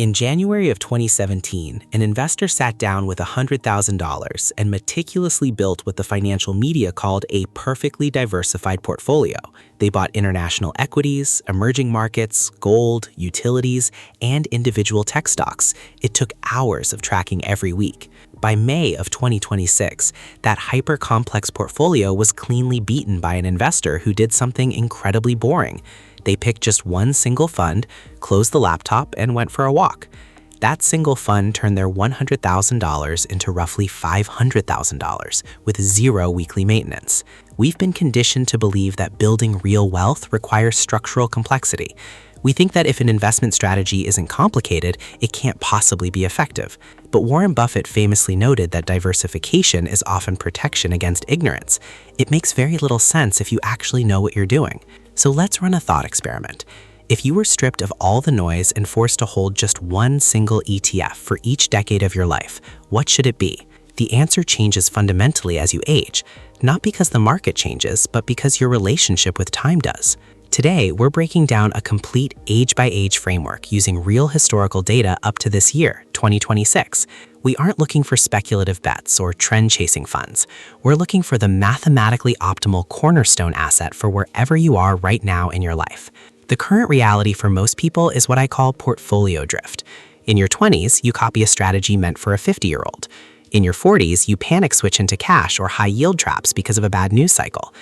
In January of 2017, an investor sat down with $100,000 and meticulously built what the financial media called a perfectly diversified portfolio. They bought international equities, emerging markets, gold, utilities, and individual tech stocks. It took hours of tracking every week. By May of 2026, that hyper-complex portfolio was cleanly beaten by an investor who did something incredibly boring. They picked just one single fund, closed the laptop, and went for a walk. That single fund turned their $100,000 into roughly $500,000 with zero weekly maintenance. We've been conditioned to believe that building real wealth requires structural complexity. We think that if an investment strategy isn't complicated, it can't possibly be effective. But Warren Buffett famously noted that diversification is often protection against ignorance. It makes very little sense if you actually know what you're doing. So let's run a thought experiment. If you were stripped of all the noise and forced to hold just one single ETF for each decade of your life, what should it be? The answer changes fundamentally as you age, not because the market changes, but because your relationship with time does. Today, we're breaking down a complete age-by-age framework using real historical data up to this year, 2026. We aren't looking for speculative bets or trend-chasing funds. We're looking for the mathematically optimal cornerstone asset for wherever you are right now in your life. The current reality for most people is what I call portfolio drift. In your 20s, you copy a strategy meant for a 50-year-old. In your 40s, you panic switch into cash or high-yield traps because of a bad news cycle.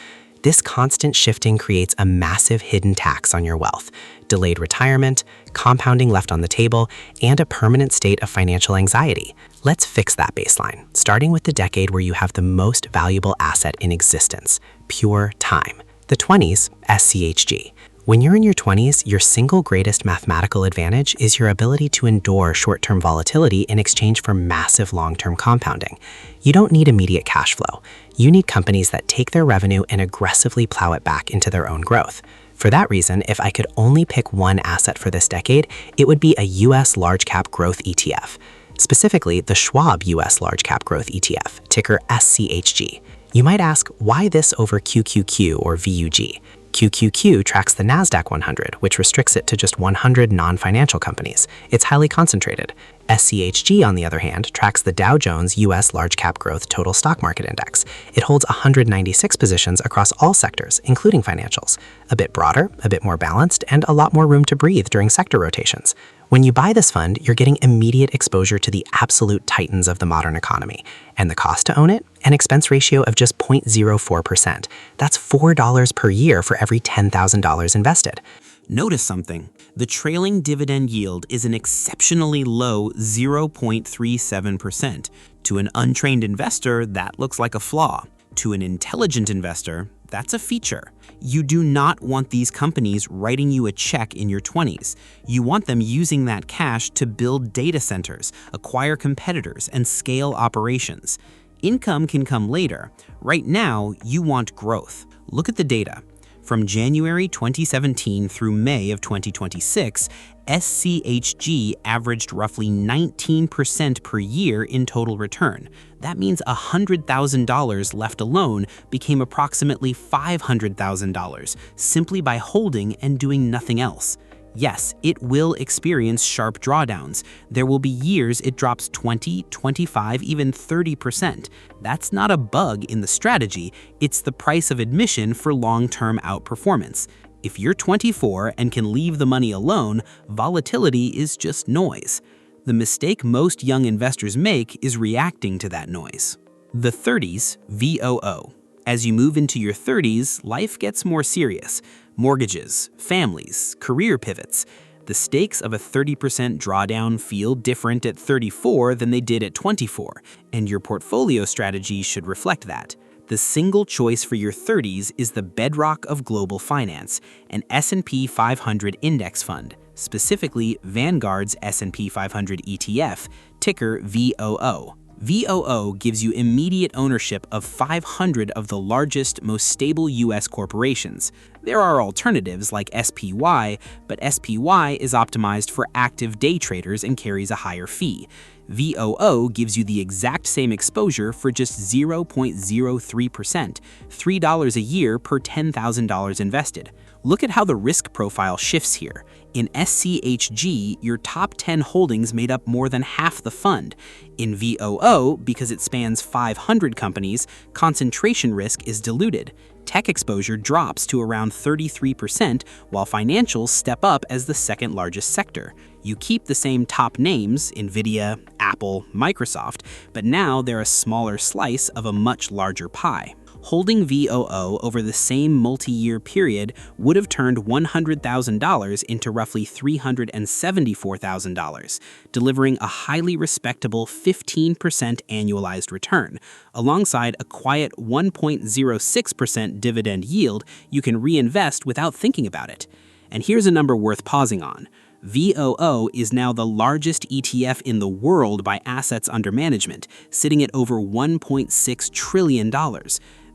This constant shifting creates a massive hidden tax on your wealth, delayed retirement, compounding left on the table, and a permanent state of financial anxiety. Let's fix that baseline, starting with the decade where you have the most valuable asset in existence, pure time. The 20s, SCHG. When you're in your 20s, your single greatest mathematical advantage is your ability to endure short-term volatility in exchange for massive long-term compounding. You don't need immediate cash flow. You need companies that take their revenue and aggressively plow it back into their own growth. For that reason, if I could only pick one asset for this decade, it would be a US Large Cap Growth ETF. Specifically, the Schwab US Large Cap Growth ETF, ticker SCHG. You might ask, why this over QQQ or VUG? QQQ tracks the NASDAQ 100, which restricts it to just 100 non-financial companies. It's highly concentrated. SCHG, on the other hand, tracks the Dow Jones US Large Cap Growth Total Stock Market Index. It holds 196 positions across all sectors, including financials. A bit broader, a bit more balanced, and a lot more room to breathe during sector rotations. When you buy this fund, you're getting immediate exposure to the absolute titans of the modern economy. And the cost to own it? An expense ratio of just 0.04%. That's $4 per year for every $10,000 invested. Notice something. The trailing dividend yield is an exceptionally low 0.37%. To an untrained investor, that looks like a flaw. To an intelligent investor, that's a feature. You do not want these companies writing you a check in your 20s. You want them using that cash to build data centers, acquire competitors, and scale operations. Income can come later. Right now, you want growth. Look at the data. From January 2017 through May of 2026, SCHG averaged roughly 19% per year in total return. That means $100,000 left alone became approximately $500,000 simply by holding and doing nothing else. Yes, it will experience sharp drawdowns. There will be years it drops 20, 25, even 30%. That's not a bug in the strategy, it's the price of admission for long-term outperformance. If you're 24 and can leave the money alone, volatility is just noise. The mistake most young investors make is reacting to that noise. The 30s, VOO. As you move into your 30s, life gets more serious. Mortgages, families, career pivots. The stakes of a 30% drawdown feel different at 34 than they did at 24, and your portfolio strategy should reflect that. The single choice for your 30s is the bedrock of global finance, an S&P 500 index fund, specifically Vanguard's S&P 500 ETF, ticker VOO. VOO gives you immediate ownership of 500 of the largest, most stable U.S. corporations. There are alternatives like SPY, but SPY is optimized for active day traders and carries a higher fee. VOO gives you the exact same exposure for just 0.03%, $3 a year per $10,000 invested. Look at how the risk profile shifts here. In SCHG, your top 10 holdings made up more than half the fund. In VOO, because it spans 500 companies, concentration risk is diluted. Tech exposure drops to around 33%, while financials step up as the second largest sector. You keep the same top names, Nvidia, Apple, Microsoft, but now they're a smaller slice of a much larger pie. Holding VOO over the same multi-year period would have turned $100,000 into roughly $374,000, delivering a highly respectable 15% annualized return, alongside a quiet 1.06% dividend yield you can reinvest without thinking about it. And here's a number worth pausing on. VOO is now the largest ETF in the world by assets under management, sitting at over $1.6 trillion.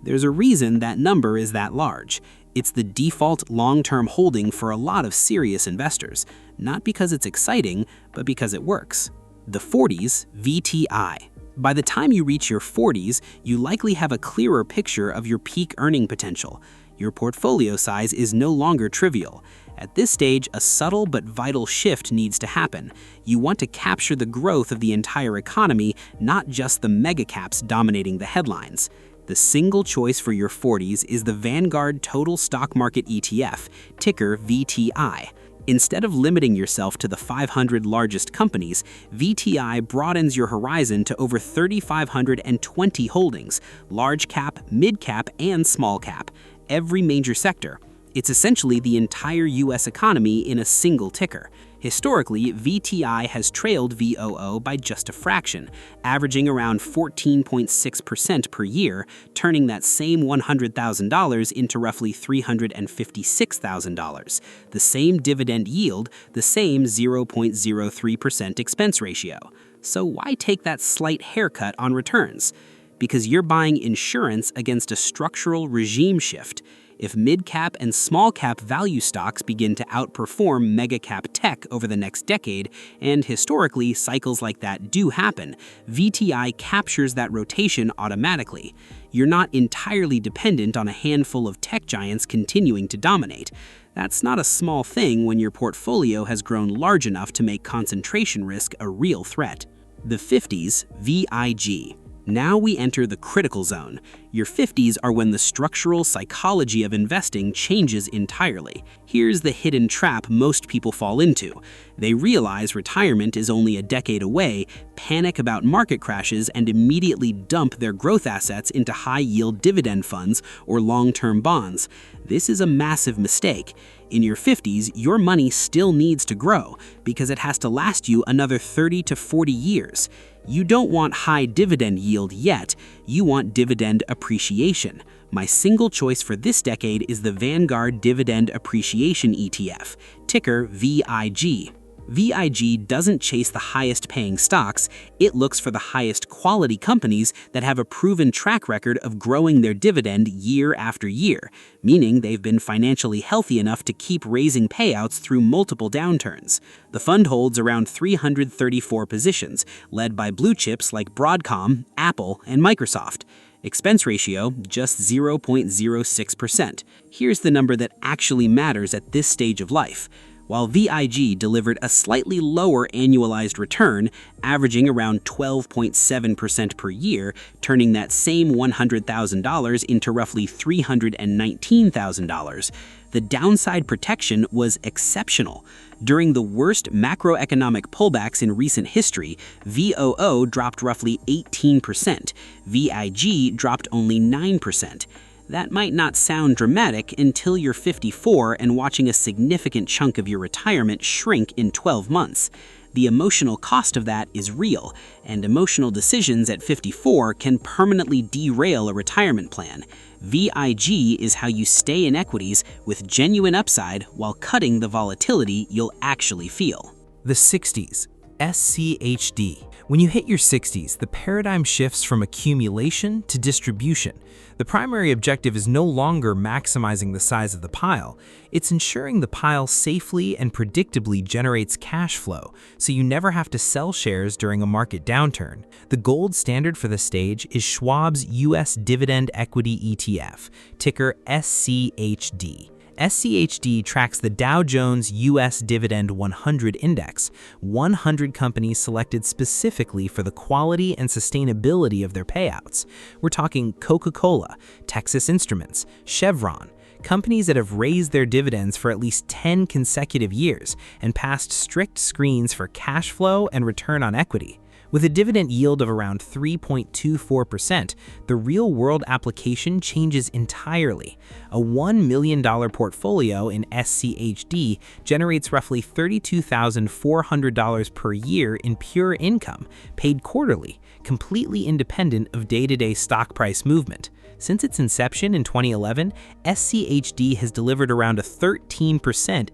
There's a reason that number is that large. It's the default long-term holding for a lot of serious investors, not because it's exciting, but because it works. The 40s, VTI. By the time you reach your 40s, you likely have a clearer picture of your peak earning potential. Your portfolio size is no longer trivial. At this stage, a subtle but vital shift needs to happen. You want to capture the growth of the entire economy, not just the megacaps dominating the headlines. The single choice for your 40s is the Vanguard Total Stock Market ETF, ticker VTI. Instead of limiting yourself to the 500 largest companies, VTI broadens your horizon to over 3,520 holdings, large cap, mid cap, and small cap, every major sector. It's essentially the entire US economy in a single ticker. Historically, VTI has trailed VOO by just a fraction, averaging around 14.6% per year, turning that same $100,000 into roughly $356,000. The same dividend yield, the same 0.03% expense ratio. So why take that slight haircut on returns? Because you're buying insurance against a structural regime shift. If mid-cap and small-cap value stocks begin to outperform mega-cap tech over the next decade, and historically cycles like that do happen, VTI captures that rotation automatically. You're not entirely dependent on a handful of tech giants continuing to dominate. That's not a small thing when your portfolio has grown large enough to make concentration risk a real threat. The 50s, VIG. Now we enter the critical zone. Your 50s are when the structural psychology of investing changes entirely. Here's the hidden trap most people fall into. They realize retirement is only a decade away, panic about market crashes, and immediately dump their growth assets into high-yield dividend funds or long-term bonds. This is a massive mistake. In your 50s, your money still needs to grow because it has to last you another 30 to 40 years. You don't want high dividend yield yet, you want dividend appreciation. My single choice for this decade is the Vanguard Dividend Appreciation ETF, ticker VIG. VIG doesn't chase the highest paying stocks, it looks for the highest quality companies that have a proven track record of growing their dividend year after year, meaning they've been financially healthy enough to keep raising payouts through multiple downturns. The fund holds around 334 positions, led by blue chips like Broadcom, Apple, and Microsoft. Expense ratio, just 0.06%. Here's the number that actually matters at this stage of life. While VIG delivered a slightly lower annualized return, averaging around 12.7% per year, turning that same $100,000 into roughly $319,000, the downside protection was exceptional. During the worst macroeconomic pullbacks in recent history, VOO dropped roughly 18%, VIG dropped only 9%. That might not sound dramatic until you're 54 and watching a significant chunk of your retirement shrink in 12 months. The emotional cost of that is real, and emotional decisions at 54 can permanently derail a retirement plan. VIG is how you stay in equities with genuine upside while cutting the volatility you'll actually feel. The 60s. SCHD. When you hit your 60s, the paradigm shifts from accumulation to distribution. The primary objective is no longer maximizing the size of the pile. It's ensuring the pile safely and predictably generates cash flow, so you never have to sell shares during a market downturn. The gold standard for the stage is Schwab's U.S. Dividend Equity ETF, ticker SCHD. SCHD tracks the Dow Jones U.S. Dividend 100 Index, 100 companies selected specifically for the quality and sustainability of their payouts. We're talking Coca-Cola, Texas Instruments, Chevron, companies that have raised their dividends for at least 10 consecutive years and passed strict screens for cash flow and return on equity. With a dividend yield of around 3.24%, the real-world application changes entirely. A $1 million portfolio in SCHD generates roughly $32,400 per year in pure income, paid quarterly, completely independent of day-to-day stock price movement. Since its inception in 2011, SCHD has delivered around a 13%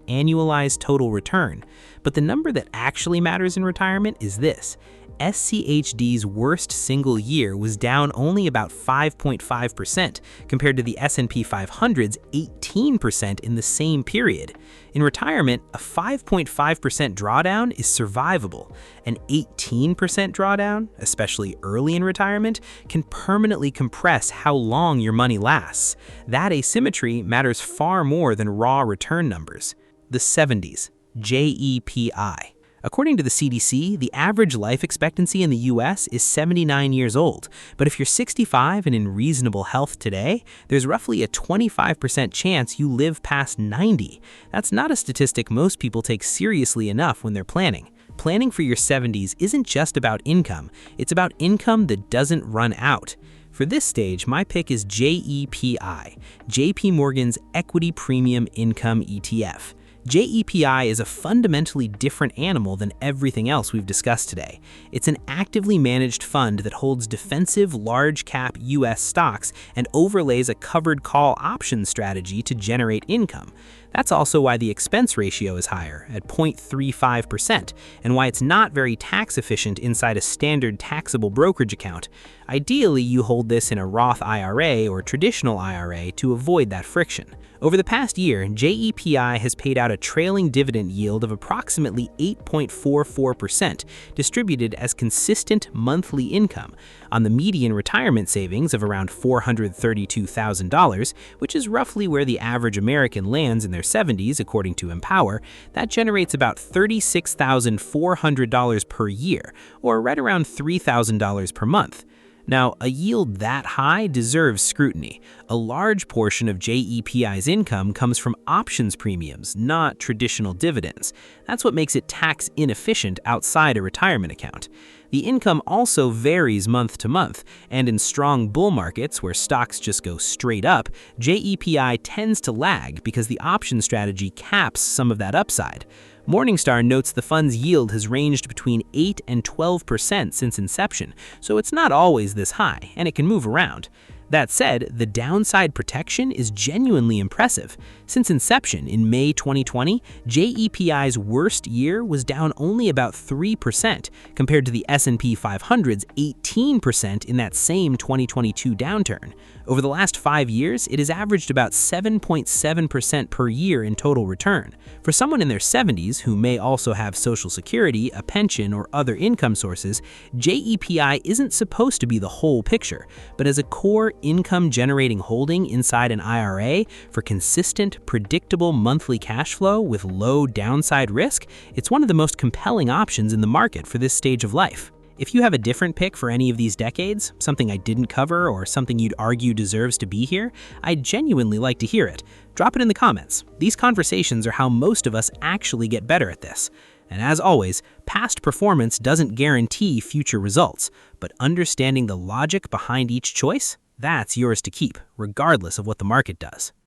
annualized total return. But the number that actually matters in retirement is this. SCHD's worst single year was down only about 5.5% compared to the S&P 500's 18% in the same period. In retirement, a 5.5% drawdown is survivable. An 18% drawdown, especially early in retirement, can permanently compress how long your money lasts. That asymmetry matters far more than raw return numbers. The 70s, JEPI. According to the CDC, the average life expectancy in the US is 79 years old, but if you're 65 and in reasonable health today, there's roughly a 25% chance you live past 90. That's not a statistic most people take seriously enough when they're planning. Planning for your 70s isn't just about income, it's about income that doesn't run out. For this stage, my pick is JEPI, JP Morgan's Equity Premium Income ETF. JEPI is a fundamentally different animal than everything else we've discussed today. It's an actively managed fund that holds defensive large-cap U.S. stocks and overlays a covered call option strategy to generate income. That's also why the expense ratio is higher, at 0.35%, and why it's not very tax efficient inside a standard taxable brokerage account. Ideally, you hold this in a Roth IRA or traditional IRA to avoid that friction. Over the past year, JEPI has paid out a trailing dividend yield of approximately 8.44%, distributed as consistent monthly income. On the median retirement savings of around $432,000, which is roughly where the average American lands in their 70s, according to Empower, that generates about $36,400 per year, or right around $3,000 per month. Now, a yield that high deserves scrutiny. A large portion of JEPI's income comes from options premiums, not traditional dividends. That's what makes it tax inefficient outside a retirement account. The income also varies month to month, and in strong bull markets where stocks just go straight up, JEPI tends to lag because the option strategy caps some of that upside. Morningstar notes the fund's yield has ranged between 8 and 12% since inception, so it's not always this high, and it can move around. That said, the downside protection is genuinely impressive. Since inception in May 2020, JEPI's worst year was down only about 3% compared to the S&P 500's 18% in that same 2022 downturn. Over the last 5 years, it has averaged about 7.7% per year in total return. For someone in their 70s who may also have Social Security, a pension, or other income sources, JEPI isn't supposed to be the whole picture, but as a core income-generating holding inside an IRA for consistent, predictable monthly cash flow with low downside risk, it's one of the most compelling options in the market for this stage of life. If you have a different pick for any of these decades, something I didn't cover or something you'd argue deserves to be here, I'd genuinely like to hear it. Drop it in the comments. These conversations are how most of us actually get better at this. And as always, past performance doesn't guarantee future results, but understanding the logic behind each choice, that's yours to keep, regardless of what the market does.